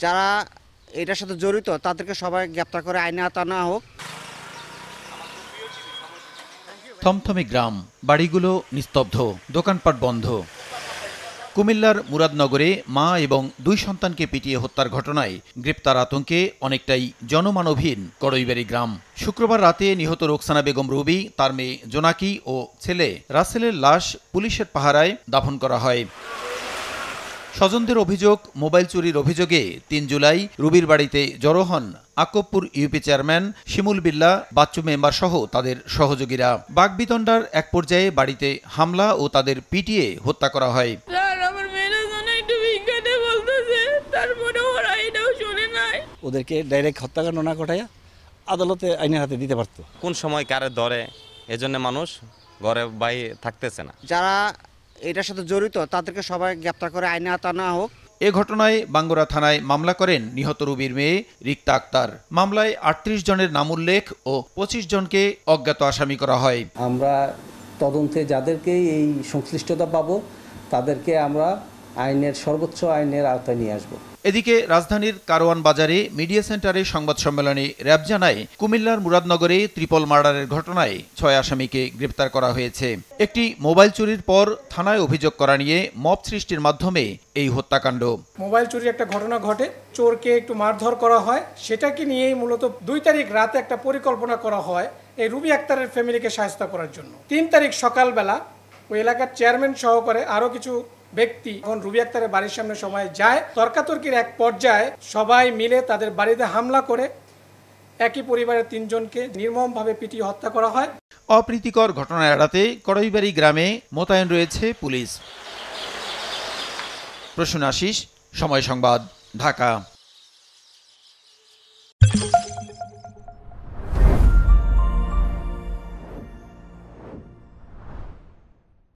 যারা এটার সাথে জড়িত তাদেরকে সবাই গ্রেপ্তার করে আইনে আওতায় আনা হোক। থমথমে গ্রাম, বাড়িগুলো নিস্তব্ধ, দোকানপাট বন্ধ। কুমিল্লার মুরাদনগরে মা এবং 2 সন্তানকে পিটিয়ে হত্যার ঘটনায় গ্রেপ্তার আতঙ্কে অনেকটাই জনমানবহীন কড়ইবাড়ি গ্রাম। শুক্রবার রাতে নিহত রোকসানা বেগম রুবি, তার মেয়ে জোনাকি ও ছেলে রাসেলের লাশ পুলিশের পাহারায় দাফন করা হয়। স্বজনদের অভিযোগ, মোবাইল চুরির অভিযোগে 3 জুলাই রুবির বাড়িতে জড়ো হন আক্কবপুর ইউপি চেয়ারম্যান শিমুল বিল্লাহ, বাচ্চু মেম্বার সহ তাদের সহযোগীরা। বাগবিতণ্ডার এক পর্যায়ে বাড়িতে হামলা ও তাদের পিটিয়ে হত্যা করা হয়। ওদেরকে ডাইরেক্ট হত্যাকাণ্ড না ঘটাইয়া আদালতে আইনের হাতে দিতে পারতো। কোন সময় কারে ধরে এজন্য মানুষ ঘরে বাইরে থাকতেছে না। যারা এটার সাথে জড়িত তাদেরকে সবাই গ্রেপ্তার করে আইনে আওতায় আনা হোক। এ ঘটনায় বাঙ্গুরা থানায় মামলা করেন নিহত রুবির মেয়ে রিক্তা আক্তার। মামলায় 38 জনের নাম উল্লেখ ও 25 জনকে অজ্ঞাত আসামি করা হয়। আমরা তদন্তে যাদেরকে এই সংশ্লিষ্টতা পাবো তাদেরকে আমরা আইনের সর্বোচ্চ আইনের আওতায় নিয়ে আসবো। এদিকে রাজধানীর কারওয়ান বাজারে মিডিয়া সেন্টারে সংবাদ সম্মেলনে র্যাব জানায়, কুমিল্লার মুরাদনগরে ট্রিপল মার্ডারের ঘটনায় 6 আসামিকে গ্রেপ্তার করা হয়েছে। একটি মোবাইল চুরির পর থানায় অভিযোগ করা নিয়ে মব সৃষ্টির মাধ্যমে এই হত্যাকাণ্ড। মোবাইল চুরির একটা ঘটনা ঘটে, চোরকে একটু মারধর করা হয়, সেটাকে নিয়েই মূলত 2 তারিখ রাতে একটা পরিকল্পনা করা হয় এই রুবি আক্তারের ফ্যামিলিকে সাহায্য করার জন্য। 3 তারিখ সকালবেলা ওই এলাকার চেয়ারম্যান সহকারে আরও কিছু ব্যক্তি যখন রুবি আক্তারের বাড়ির সামনে সবাই যায়, তর্কাতর্কির এক পর্যায়ে সবাই মিলে তাদের বাড়িতে হামলা করে একই পরিবারের 3 জনকে নির্মমভাবে পিটিয়ে হত্যা করা হয়। অপ্রীতিকর ঘটনা এড়াতে কড়ইবাড়ি গ্রামে মোতায়েন রয়েছে পুলিশ। প্রসূন আশিস, সময় সংবাদ, ঢাকা।